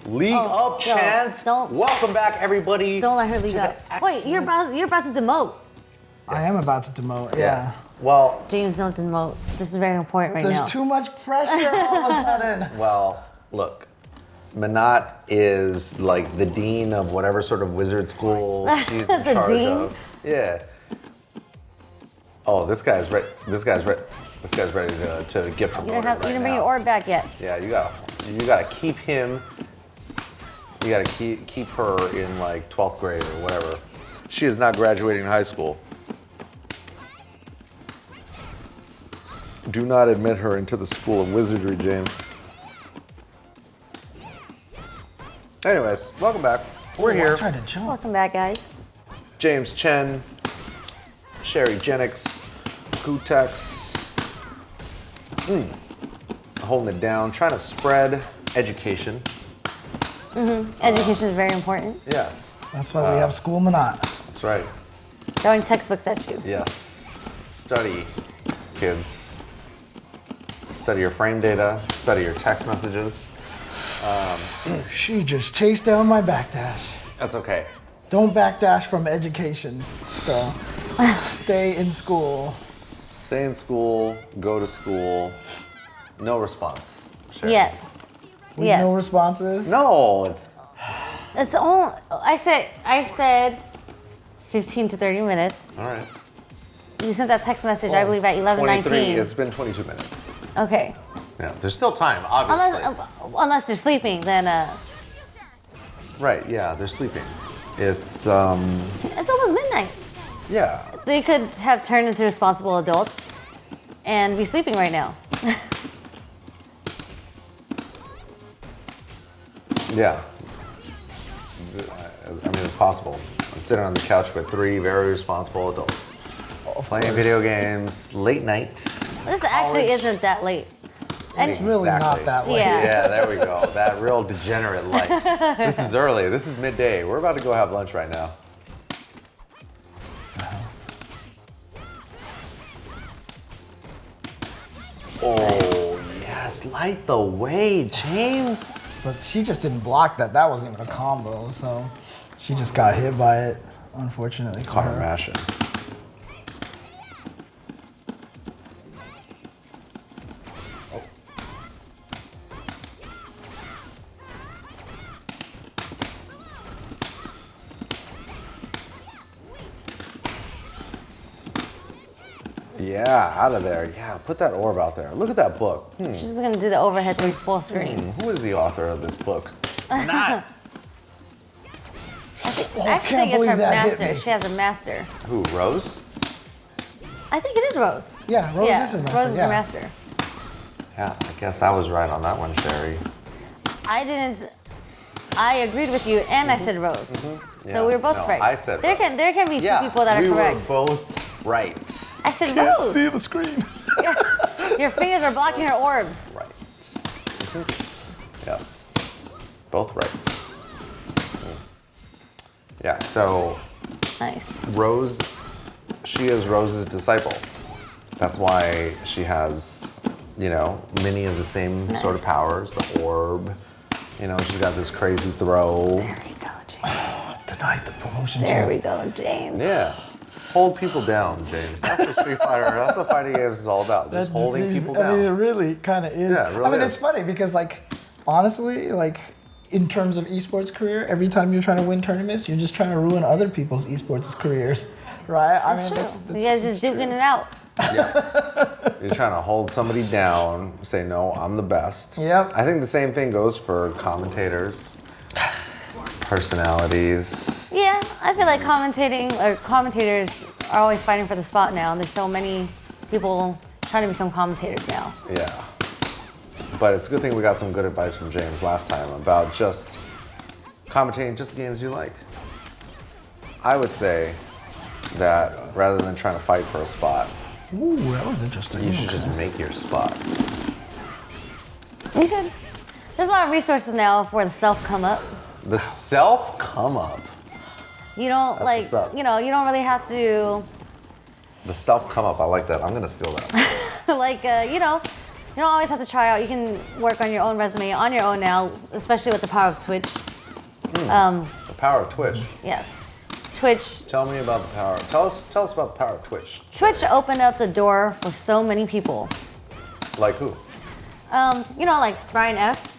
League Up chance. Welcome back, everybody. Don't let her league up. Wait, you're about to demote. Yes. I am about to demote, yeah. Well, James, don't demote. This is very important right now. There's too much pressure all of a sudden. Well, look, Menat is like the dean of whatever sort of wizard school she's in charge of. Yeah. Oh, this guy's ready. This guy's ready to get promoted. You didn't bring your orb back yet. Yeah, you gotta keep him. You gotta keep her in like 12th grade or whatever. She is not graduating high school. Do not admit her into the school of wizardry, James. Anyways, welcome back. We're here. I tried to jump. Welcome back, guys. James Chen, Sherryjenix, Gootecks. Holding it down, trying to spread education. Education is very important. Yeah. That's why we have School Menat. That's right. Throwing textbooks at you. Yes. Study, kids. Study your frame data. Study your text messages. She just chased down my backdash. That's okay. Don't backdash from education. So stay in school. Stay in school. Go to school. No response. Sure. Yet. With no responses? No, It's all. I said 15 to 30 minutes. All right. You sent that text message, I believe, at 11:19. It's been 22 minutes. Okay. Yeah, there's still time, obviously. Unless they're sleeping, then. Right. Yeah, they're sleeping. It's It's almost midnight. Yeah. They could have turned into responsible adults and be sleeping right now. Yeah. I mean, it's possible. I'm sitting on the couch with 3 very responsible adults. Playing video games, late night. This actually isn't that late. It's really not that late. Yeah. Yeah, there we go. That real degenerate life. This is early. This is midday. We're about to go have lunch right now. Oh, yes. Light the way, James. But she just didn't block that. That wasn't even a combo, so she just got hit by it, unfortunately. Caught her mashing. Yeah, out of there. Yeah, put that orb out there. Look at that book. She's just gonna do the overhead thing full screen. Who is the author of this book? I actually think it's her master. She has a master. Who, Rose? I think it is Rose. Yeah, Rose is her master. Rose is her master. Yeah, I guess I was right on that one, Sherry. I agreed with you, and I said Rose. Yeah, So we were both right. I said there Rose. There can be 2 people that are correct. We were both right. I said Rose. See the screen. Yeah. Your fingers are blocking her orbs. Right. Yes. Both right. Yeah, so Nice. Rose, she is Rose's disciple. That's why she has, many of the same sort of powers, the orb. She's got this crazy throw. There we go, James. Tonight the promotion. There we go, James. Yeah. Hold people down, James. That's what Street Fighter, that's what fighting games is all about. Just holding people down. I mean, it really kind of is. Yeah, it really is. It's funny because, honestly, in terms of esports career, every time you're trying to win tournaments, you're just trying to ruin other people's esports careers, right? That's true. You guys just duking it out. Yes. You're trying to hold somebody down, say, no, I'm the best. Yep. I think the same thing goes for commentators, personalities. Yeah, I feel like commentators are always fighting for the spot now. There's so many people trying to become commentators now. Yeah. But it's a good thing we got some good advice from James last time about just commentating just the games you like. I would say that rather than trying to fight for a spot, ooh, that was interesting. you should just make your spot. You could. There's a lot of resources now for the self come up. The self come up. You don't That's what's up. you don't really have to The self come up. I like that. I'm gonna steal that. You don't always have to try out. You can work on your own resume on your own now, especially with the power of Twitch. The power of Twitch. Yes. Twitch. Tell me about the power. Tell us about the power of Twitch. Twitch opened up the door for so many people. Like who? You know, like Brian F.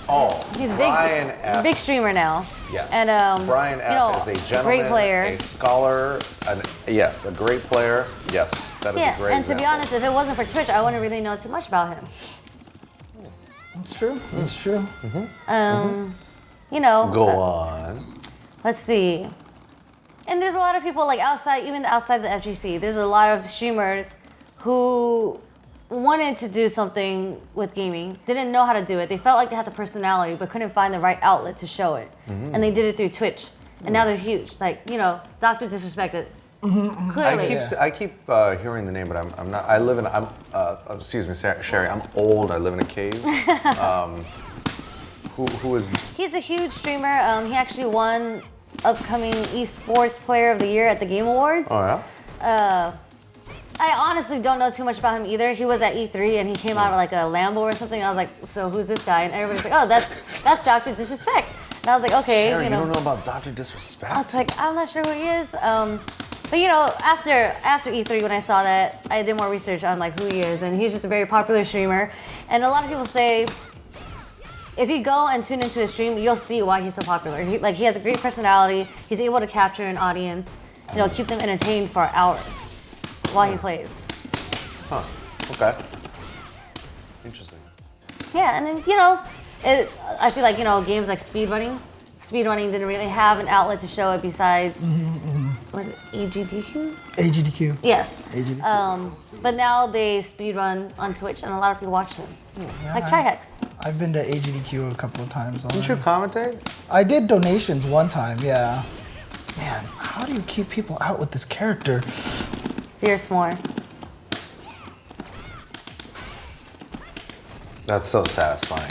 Oh, He's a Brian F. big streamer now. Yes. And Brian F. you know, is a gentleman, great player. a scholar, yes, a great player. Yes, that is Yeah, a great and example. to be honest, if it wasn't for Twitch, I wouldn't really know too much about him. It's true. It's true. You know. Go on. Let's see. And there's a lot of people like outside, even outside the FGC, there's a lot of streamers who wanted to do something with gaming, didn't know how to do it. They felt like they had the personality, but couldn't find the right outlet to show it. And they did it through Twitch. And now they're huge. Like, you know, Dr. Disrespected. Clearly. I keep hearing the name, but I'm not. I live in. Excuse me, Sherry. I'm old. I live in a cave. Who is? He's a huge streamer. He actually won upcoming esports player of the year at the Game Awards. Oh yeah. I honestly don't know too much about him either. He was at E3 and he came out with like a Lambo or something. I was like, so who's this guy? And everybody's like, oh, that's Dr. Disrespect. And I was like, okay, Sherry, you you know. don't know about Dr. Disrespect? I was like, I'm not sure who he is. But you know, after E3, when I saw that, I did more research on like who he is, and he's just a very popular streamer. And a lot of people say, if you go and tune into his stream, you'll see why he's so popular. He has a great personality. He's able to capture an audience, you know, keep them entertained for hours while he plays. Huh. Okay. Interesting. Yeah, and then you know, I feel like, you know, games like speedrunning didn't really have an outlet to show it besides, was it AGDQ? AGDQ. Yes. AGDQ. But now they speedrun on Twitch, and a lot of people watch them. Like Trihex. I've been to AGDQ a couple of times already. Didn't you commentate? I did donations one time, yeah. Man, how do you keep people out with this character? Fierce more. That's so satisfying.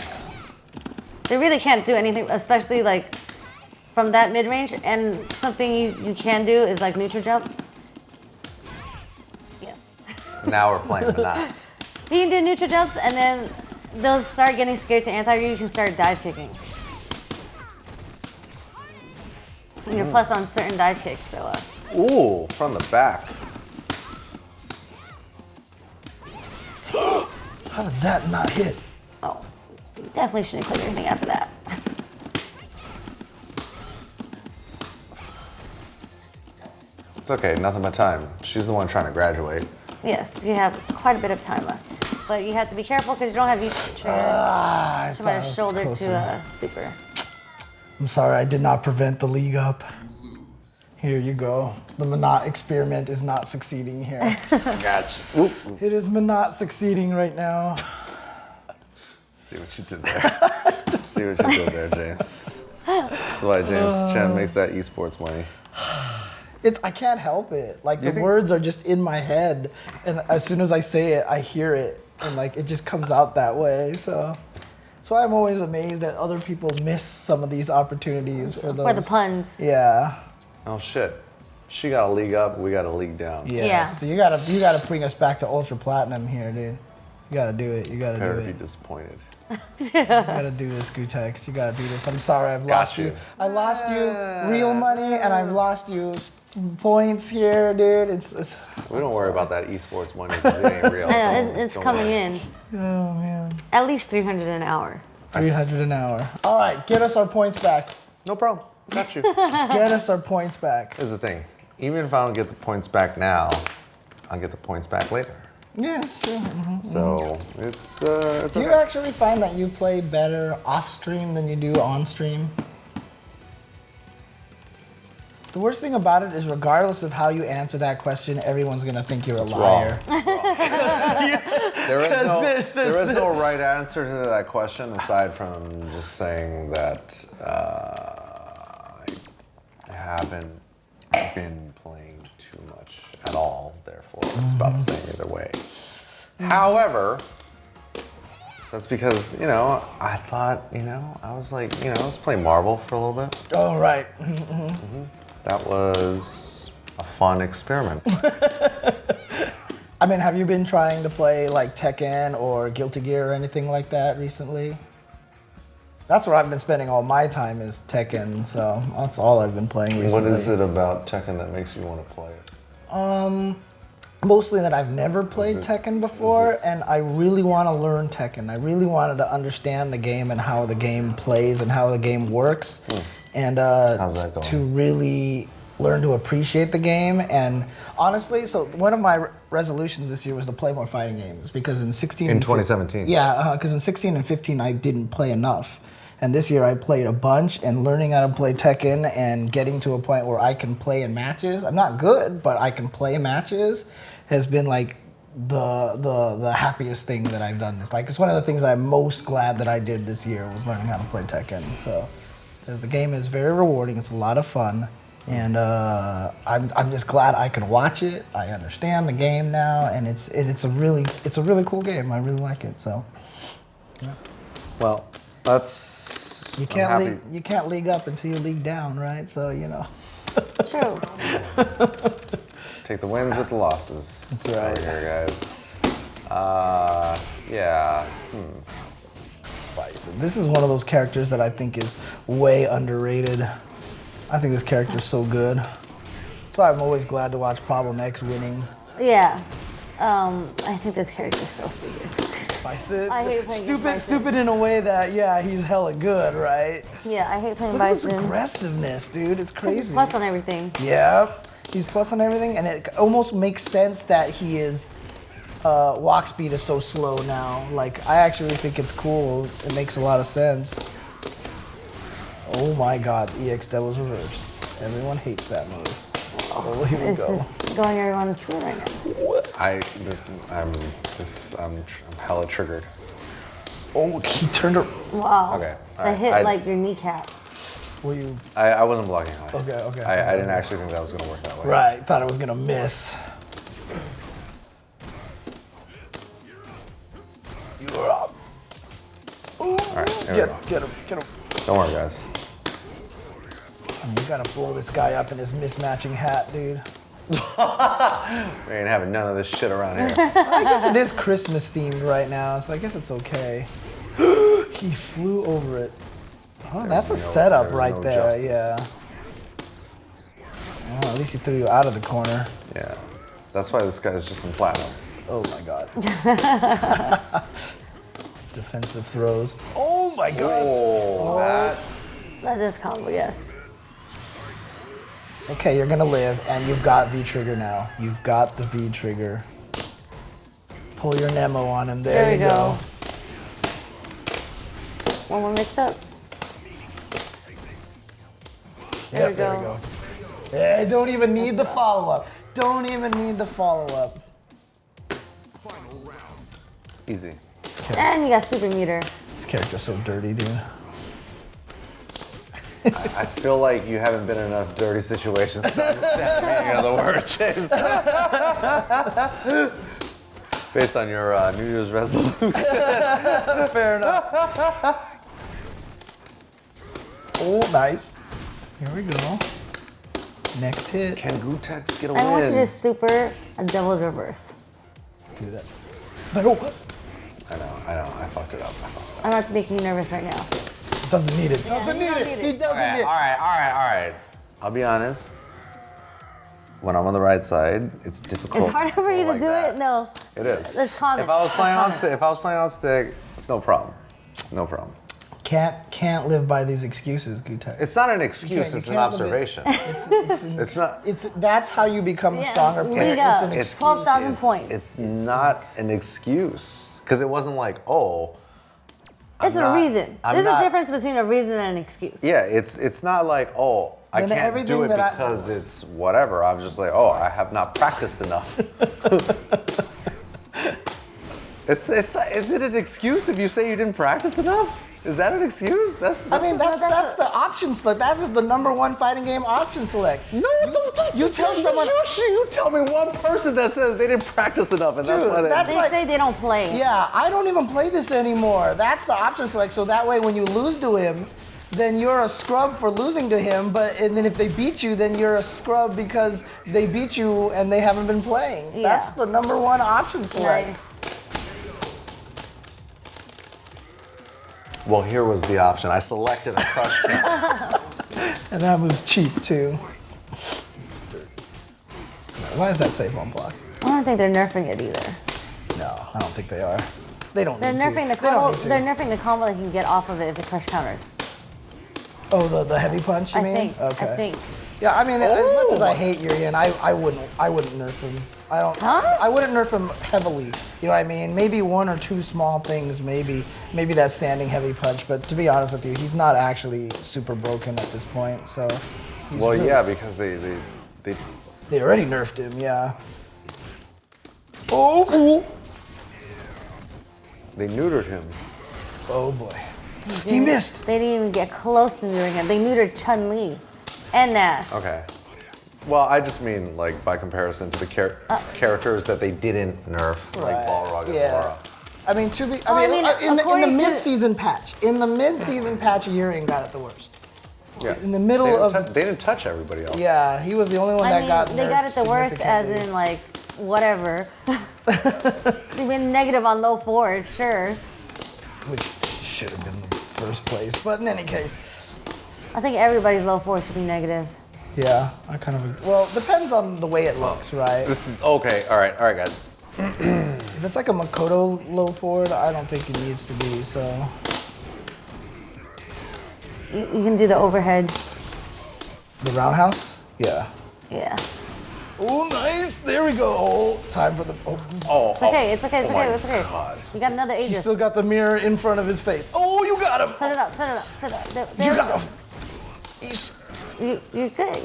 They really can't do anything, especially like from that mid-range. And something you can do is like neutral jump. Yes. Now we're playing Menat. You can do neutral jumps, and then they'll start getting scared to anti-you. You can start dive kicking. And you're plus on certain dive kicks, so. Ooh, from the back. How did that not hit? Oh, you definitely shouldn't click anything after that. It's okay, nothing but time. She's the one trying to graduate. Yes, you have quite a bit of time left. But you have to be careful because you don't have these triggers. She might have shouldered to a super. I'm sorry, I did not prevent the league up. Here you go. The Menat experiment is not succeeding here. Gotcha. Oop. It is not succeeding right now. See what you did there. See what you did there, James. That's why James Chen makes that esports money. I can't help it. Like, You the think- words are just in my head, and as soon as I say it, I hear it, and like it just comes out that way. So that's why I'm always amazed that other people miss some of these opportunities for those. For the puns. Yeah. Oh shit. She got a league up, we got a league down. Yeah. Yeah. So you gotta bring us back to ultra platinum here, dude. You gotta do it. You gotta Prepare do to be it. disappointed. You gotta do this, Gootecks. You gotta do this. I'm sorry, I've lost you. you. I lost you real money, and I've lost you points here, dude. It's We don't worry about that esports money because it ain't real. I know, it's Don't coming worry. in. oh man. At least 300 an hour. 300 an hour. All right, get us our points back. No problem. Got you. Get us our points back. Here's the thing. Even if I don't get the points back now, I'll get the points back later. Yeah, it's true. So it's Do you okay. actually find that you play better off stream than you do on stream? The worst thing about it is, regardless of how you answer that question, everyone's gonna think you're a liar. There is there's no right answer to that question aside from just saying that I haven't been playing too much at all. Therefore, it's about the same either way. However, that's because, you know, I thought, you know, I was like, you know, I was playing Marvel for a little bit. Oh, right. That was a fun experiment. I mean, have you been trying to play like Tekken or Guilty Gear or anything like that recently? That's where I've been spending all my time is Tekken, so that's all I've been playing recently. What is it about Tekken that makes you want to play it? Mostly that I've never played Tekken before, and I really want to learn Tekken. I really wanted to understand the game and how the game plays and how the game works, and How's that going? to really learn to appreciate the game. And honestly, so one of my resolutions this year was to play more fighting games because in 16 In and 2017. Yeah, because in 16 and 15 I didn't play enough. And this year I played a bunch, and learning how to play Tekken and getting to a point where I can play in matches. I'm not good, but I can play matches has been like the happiest thing that I've done. It's one of the things that I'm most glad that I did this year was learning how to play Tekken. So, because the game is very rewarding, it's a lot of fun, and I'm just glad I can watch it. I understand the game now, and it's a really cool game. I really like it. So, yeah. Well, that's. You can't league up until you league down, right? So It's true. Take the wins with the losses. That's right. Over here, guys. Yeah. Bison. This is one of those characters that I think is way underrated. I think this character is so good. That's why I'm always glad to watch Problem X winning. Yeah. I think this character's so stupid. Bison. I hate playing against Bison. Stupid in a way that, yeah, he's hella good, right? Yeah, I hate playing Look at Bison. this aggressiveness, dude. It's He's crazy. plus on everything. Yeah, he's plus on everything, and it almost makes sense that he is. Walk speed is so slow now. Like, I actually think it's cool. It makes a lot of sense. Oh my God, EX Devil's Reverse. Everyone hates that move. Oh, here we This go. is going everyone to school right now. I'm hella triggered. Oh, he turned her. Wow. Okay, That alright, hit I- like your kneecap. Were you I wasn't blocking high. okay? I didn't actually think that was gonna work that way. Right, thought I was gonna miss. You're up. All right, here we go. Get him. Don't worry, guys. You gotta blow this guy up in his mismatching hat, dude. We ain't having none of this shit around here. I guess it is Christmas themed right now, so I guess it's okay. He flew over it. Oh, that's a setup right there, justice. yeah. Oh, at least he threw you out of the corner. Yeah, that's why this guy's just in platinum. Oh my God. Defensive throws. Oh my God. Oh, That is combo, yes. It's okay, you're gonna live, and you've got V-trigger now. You've got the V-trigger. Pull your Nemo on him. There There you we go. go. One more mix up. There we go. Hey, don't even need the follow-up. Don't even need the follow-up. easy. And you got super meter. This character's so dirty, dude. I feel like you haven't been in enough dirty situations to understand the meaning of the word, James. Based on your New Year's resolution. Fair enough. Oh, nice. Here we go. Next hit. Can Gootecks get a I want you win? to super a devil's reverse. Do that. There it was. I know. I fucked it up. I'm not making you nervous right now. Doesn't need it. Yeah, Doesn't you need don't it. need He it. doesn't need it. All right. I'll be honest. When I'm on the right side, it's difficult. It's harder for you to like do that. it? No. It is. Let's con it. If I was playing on Let's con stick, it's no problem. No problem. Can't live by these excuses, Gootecks. It's not an excuse. you It's an can't live observation. It's not. That's how you become a Yeah, stronger player. lead up. It's an It's excuse. 12,000 points. It's not an excuse because it wasn't like, oh. It's a reason. There's a difference between a reason and an excuse. Yeah, it's not like, oh, I Then can't everything do it that because it's whatever. I'm just like, oh, I have not practiced enough. Is it an excuse if you say you didn't practice enough? Is that an excuse? That's That's the option select. That is the #1 fighting game option select. no. You tell someone. You tell me one person that says they didn't practice enough, and that's Dude, why they. that's They like- say they don't play. Yeah, I don't even play this anymore. That's the option select. So that way, when you lose to him, then you're a scrub for losing to him. And then if they beat you, then you're a scrub because they beat you and they haven't been playing. Yeah. That's the number one option select. Nice. Well, here was the option. I selected a crush camp. And that move's cheap too. Why is that safe on block? I don't think they're nerfing it either. No, I don't think they are. They don't They're need nerfing to. the They don't combo. need to. They're nerfing the combo that can get off of it if the crush counters. Oh, the heavy punch, you mean? I think. Yeah, I mean, as much as I hate Urien, I wouldn't nerf him. I wouldn't nerf him heavily. You know what I mean? Maybe one or two small things, maybe that standing heavy punch. But to be honest with you, he's not actually super broken at this point. So. Well, really, yeah, because they already nerfed him. Yeah. Oh. they neutered him. Oh boy. He missed. They didn't even get close to neutering him. They neutered Chun-Li and Nash. Okay. Well, I just mean like by comparison to the characters that they didn't nerf, like Balrog and Laura. I mean, in the mid-season patch, Urien got it the worst. Yeah. In the middle of, they didn't touch everybody else. yeah, he was the only one that got. They got it the worst, as in like whatever. They've been negative on low forward, sure. Which should have been the first place, but in any case. I think everybody's low forward should be negative. Yeah, I kind of. Well, depends on the way it looks, right? This is okay. All right, guys. If it's like a Makoto low forward, I don't think it needs to be. So. You can do the overhead. The roundhouse? Yeah. Yeah. Oh, nice. There we go. Oh, time for the. It's okay. It's okay. God. You got another He Aegis. still got the mirror in front of his face. Oh, you got him. Set it up. There You we got go. him. He's. You're good.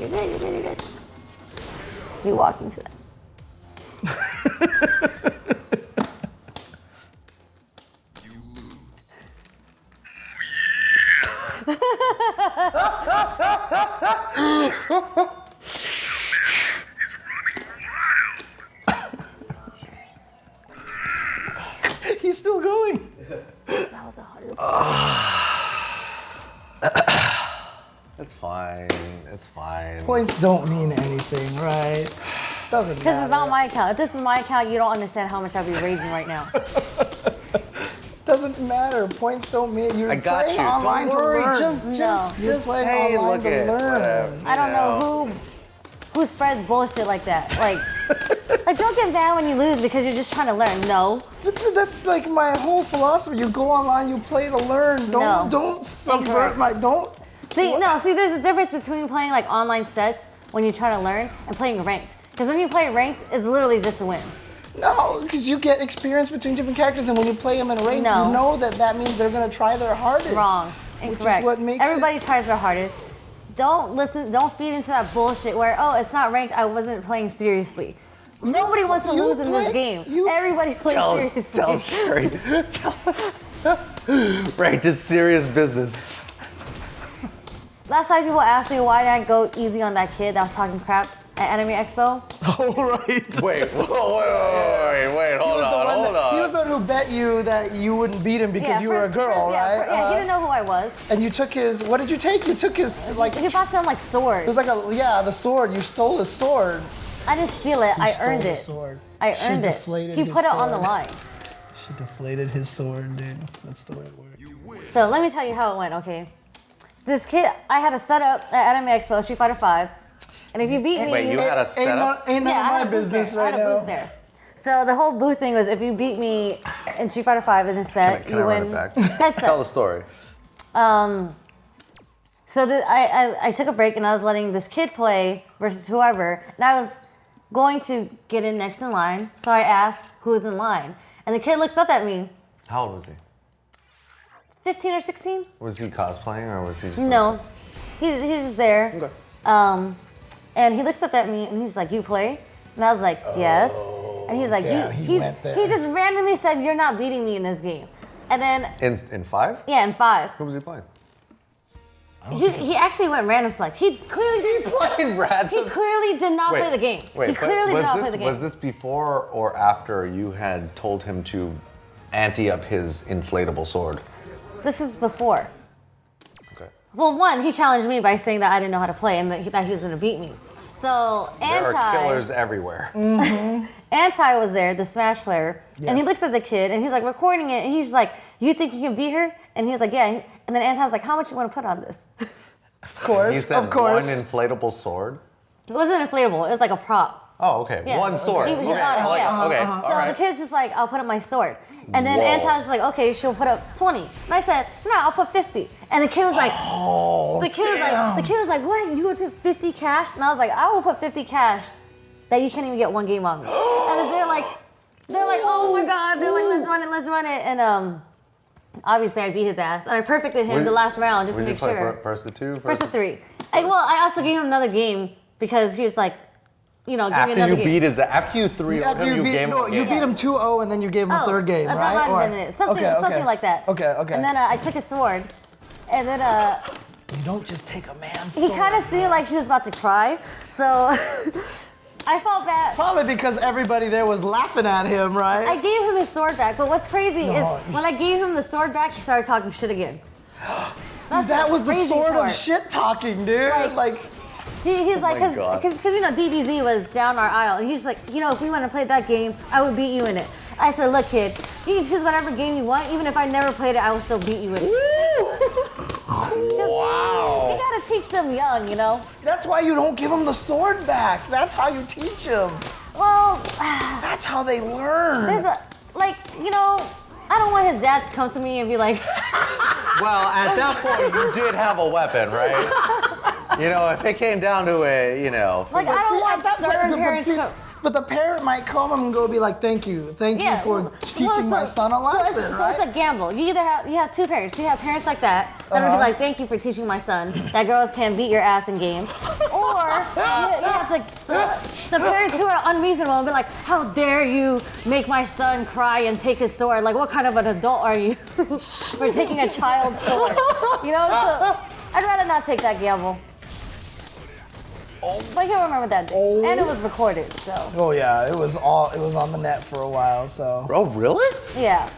You walk into that. He's still going. That was a hard. It's fine. It's fine. Points don't mean anything, right? Doesn't Because matter. it's not my account. If this is my account, you don't understand how much I'll be raging right now. Doesn't matter. Points don't mean. You're I got playing you. online Don't to worry. learn. Just playing hey, online look to at learn. whatever. I don't know who spreads bullshit like that. Like don't get mad when you lose because you're just trying to learn. No. That's like my whole philosophy. You go online, you play to learn. Don't subvert Incorrect. See, there's a difference between playing like online sets when you try to learn and playing ranked. Because when you play ranked, it's literally just a win. No, because you get experience between different characters, and when you play them in a ranked, No. you know that means they're gonna try their hardest. Wrong. Which Incorrect. is what makes Everybody tries their hardest. Don't feed into that bullshit where, oh, it's not ranked, I wasn't playing seriously. Nobody wants to lose in this game. Everybody plays seriously. Tell Sherry. Right, just serious business. Last time people asked me why did I go easy on that kid that was talking crap at Enemy Expo. All right. Wait, hold on. He was the one who bet you that you wouldn't beat him because you were a girl, right? Yeah, he didn't know who I was. And you took his. What did you take? You took his like. He bought some like sword. It was like the sword. You stole his sword. I didn't steal it. I earned it. Sword. I earned it. He put it on the line. She deflated his sword, dude. That's the right word. So let me tell you how it went, okay? This kid, I had a setup at Anime Expo, Street Fighter 5. And if you beat me... Wait, you had a setup? Ain't none I of had my a booth business there. right I had a booth now. there. So the whole booth thing was if you beat me in Street Fighter 5 in a set, Can you I win run it back? headset. Tell the story. So I took a break and I was letting this kid play versus whoever. And I was going to get in next in line. So I asked who was in line. And the kid looked up at me. How old was he? 15 or 16? Was he cosplaying or was he just... No. He was just there. Okay. And he looks up at me and he's like, you play? And I was like, yes. And he's like, damn, he went there. he just randomly said, you're not beating me in this game. And then... In 5? Yeah, in 5. Who was he playing? He actually went random select. He clearly didn't Playing random. He clearly did not play the game. Wait, he clearly did not play the game. Was this before or after you had told him to ante up his inflatable sword? This is before. Okay. Well, one, he challenged me by saying that I didn't know how to play and that he was going to beat me. So There are killers everywhere. Anti was there, the Smash player, and he Yes. looks at the kid and he's like recording it and he's like, "You think you can beat her?" And he was like, "Yeah." And then Anti was like, "How much you want to put on this?" Of course, He said of course. one inflatable sword. It wasn't inflatable. It was like a prop. Oh, okay. Yeah. One sword. He Okay, thought it, I like yeah. it. Okay, So all right. the kid's just like, "I'll put up my sword." And then Whoa. Anton's like, "Okay, she'll put up 20." And I said, "No, I'll put 50." And the kid was like, the kid was like, "What? You would put 50 cash?" And I was like, "I will put 50 cash that you can't even get one game on me." And then they're like, "Oh my god!" They're like, let's run it." And obviously I beat his ass and I perfected him the last round just to make sure. First of two? First of three. I also gave him another game because he was like, give me After another you game. beat his, after you 3-0'd him, you gave him a you game. beat him 2-0 and then you gave him a third game, that right? might have Or- been it. Something like that. Okay. And then I took his sword, and then You don't just take a man's he sword. kind of seemed like he was about to cry, so I felt bad. Probably because everybody there was laughing at him, right? I gave him his sword back, but what's crazy No. is when I gave him the sword back, he started talking shit again. Dude, that was the crazy sword part. of shit talking, dude. Like- He's like, my God. because DBZ was down our aisle, and he's like, if we want to play that game, I would beat you in it. I said, "Look, kid, you can choose whatever game you want. Even if I never played it, I will still beat you in it." Wow. You gotta teach them young, That's why you don't give them the sword back. That's how you teach them. Well, That's how they learn. there's I don't want his dad to come to me and be like, Well, at that point, you did have a weapon, right? If it came down to it, like I don't want certain parents to. But the parent might come and go be like, thank you for teaching my son a lesson, right? So it's a gamble. You have two parents. You have parents like that that would be like, "Thank you for teaching my son that girls can beat your ass in games," or you have the parents who are unreasonable and be like, "How dare you make my son cry and take his sword? Like, what kind of an adult are you for taking a child's sword?" So I'd rather not take that gamble. But he'll remember that day. And it was recorded, so. Oh yeah, it was on the net for a while, so. Oh, really? Yeah. That's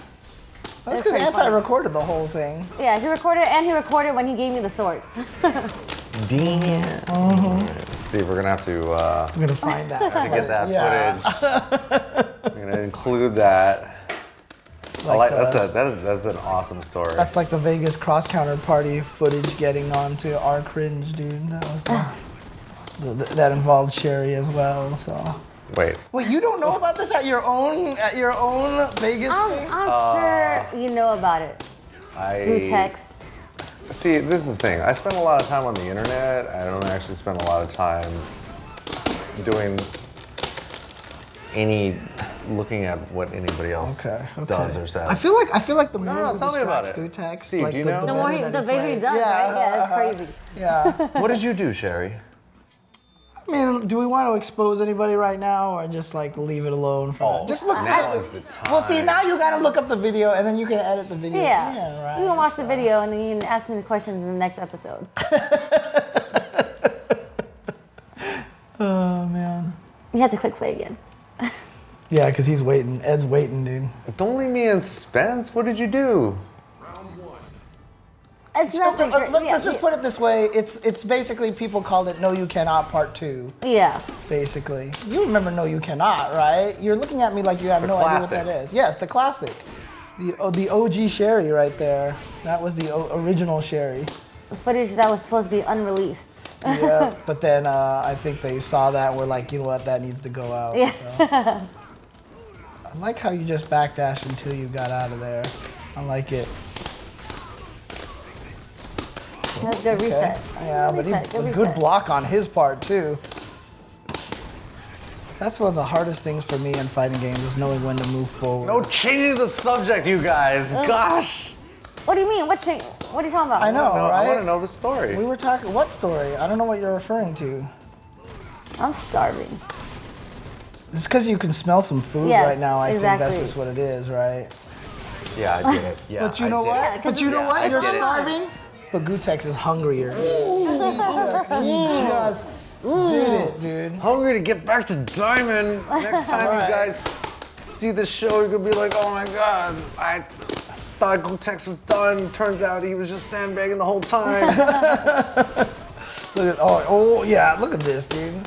It's because pretty Anti funny. recorded the whole thing. Yeah, he recorded when he gave me the sword. Damn. Steve, we're gonna have to I'm gonna find that. get that Yeah. footage. We're gonna include that. That's an awesome story. That's like the Vegas cross counter party footage getting onto our cringe, dude. That was that involved Sherry as well. So. Wait. Wait, you don't know about this at your own Vegas thing? I'm sure you know about it. Gootecks. See, this is the thing. I spend a lot of time on the internet. I don't actually spend a lot of time doing looking at what anybody else does or says. I feel like the more No, we tell me about it. Gootecks, Steve, like do you know? The more better that the bigger he plays. does, right? Yeah, that's crazy. Yeah. What did you do, Sherry? I mean, do we want to expose anybody right now, or just like leave it alone for now? Just look. Now is the time. Well, see, now you gotta look up the video, and then you can edit the video. Yeah. Right. You can watch the video and then you can ask me the questions in the next episode. Oh man. You have to click play again. Yeah, because he's waiting. Ed's waiting, dude. Don't leave me in suspense. What did you do? It's nothing. Let's just put it this way. It's basically people called it No You Cannot Part 2. Yeah. Basically. You remember No You Cannot, right? You're looking at me like you have no idea what that is. Yes, the classic. The OG Sherry right there. That was the original Sherry. The footage that was supposed to be unreleased. Yeah, but then I think they saw that and were like, you know what, that needs to go out. Yeah. So. I like how you just backdashed until you got out of there. I like it. That's a good reset. Yeah, but a good block on his part too. That's one of the hardest things for me in fighting games is knowing when to move forward. No changing the subject, you guys. Gosh. What do you mean? What are you talking about? I know, right? I want to know the story. We were talking, what story? I don't know what you're referring to. I'm starving. It's because you can smell some food Yes, right now. I think exactly. that's just what it is, right? Yeah, I did it. Yeah, But you know what? Yeah, 'cause But you know it's- what? You're it's fun. starving. But Gootecks is hungrier. He just did it, dude. Hungry to get back to Diamond. Next time you guys see the show, you're gonna be like, oh my god, thought Gootecks was done. Turns out he was just sandbagging the whole time. Look at this, dude.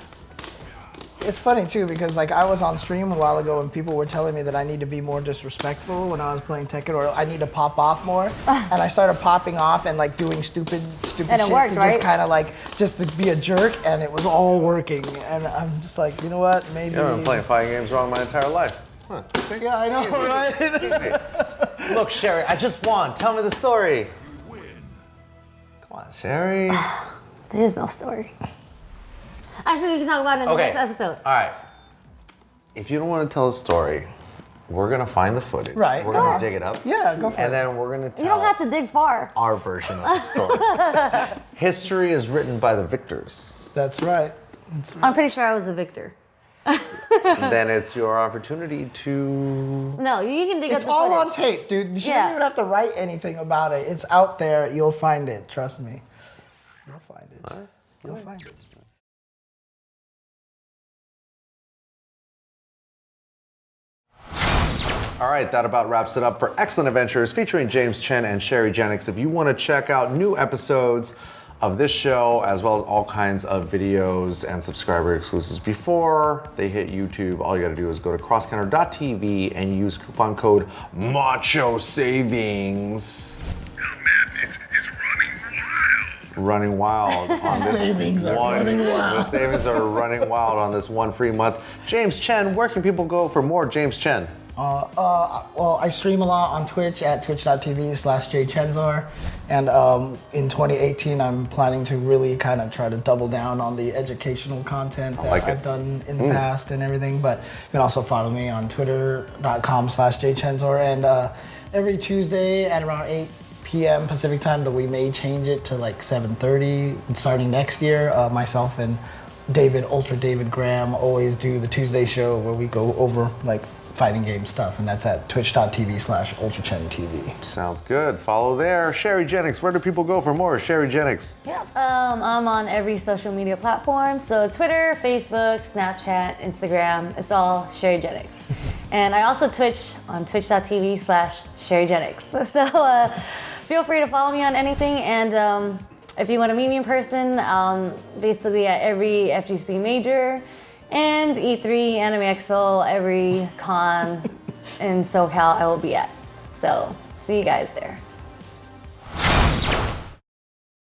It's funny too because like I was on stream a while ago and people were telling me that I need to be more disrespectful when I was playing Tekken, or I need to pop off more. And I started popping off and like doing stupid shit worked, to right? just kind of like just to be a jerk, and it was all working. And I'm just like, you know what? Maybe. I've been playing fighting games wrong my entire life. Huh. Yeah, I know, right? Look, Sherry, I just won. Tell me the story. Come on, Sherry. There is no story. Actually, we can talk about it in the next episode. All right. If you don't want to tell the story, we're going to find the footage. Right. We're going to dig it up. Yeah, go for it. And then we're going to tell You don't have to dig far. our version of the story. History is written by the victors. That's right. I'm pretty sure I was a victor. Then it's your opportunity to... No, you can dig up It's the all footage. on tape, dude. You Yeah. don't even have to write anything about it. It's out there. You'll find it. Trust me. You'll find it. All right. You'll find it. All right, that about wraps it up for Excellent Adventures featuring James Chen and Sherryjenix. If you want to check out new episodes of this show, as well as all kinds of videos and subscriber exclusives before they hit YouTube, all you got to do is go to crosscounter.tv and use coupon code Macho Savings. Running wild on this Savings are running wild. The savings are running wild on this one free month. James Chen, where can people go for more James Chen? Well, I stream a lot on Twitch at twitch.tv/jchenzor, and in 2018 I'm planning to really kind of try to double down on the educational content that I've done in the past and everything. But you can also follow me on twitter.com/jchenzor, and every Tuesday at around 8 p.m. Pacific time, though we may change it to like 7:30 starting next year. Myself and Ultra David Graham always do the Tuesday show where we go over like fighting game stuff, and that's at twitch.tv/UltraChenTV. Sounds good. Follow there. Sherryjenix, where do people go for more Sherryjenix? Yep. I'm on every social media platform. So Twitter, Facebook, Snapchat, Instagram. It's all Sherryjenix. And I also Twitch on twitch.tv/Sherryjenix. So feel free to follow me on anything. And if you want to meet me in person, basically at every FGC major and E3, Anime Expo, every con in SoCal I will be at. So see you guys there.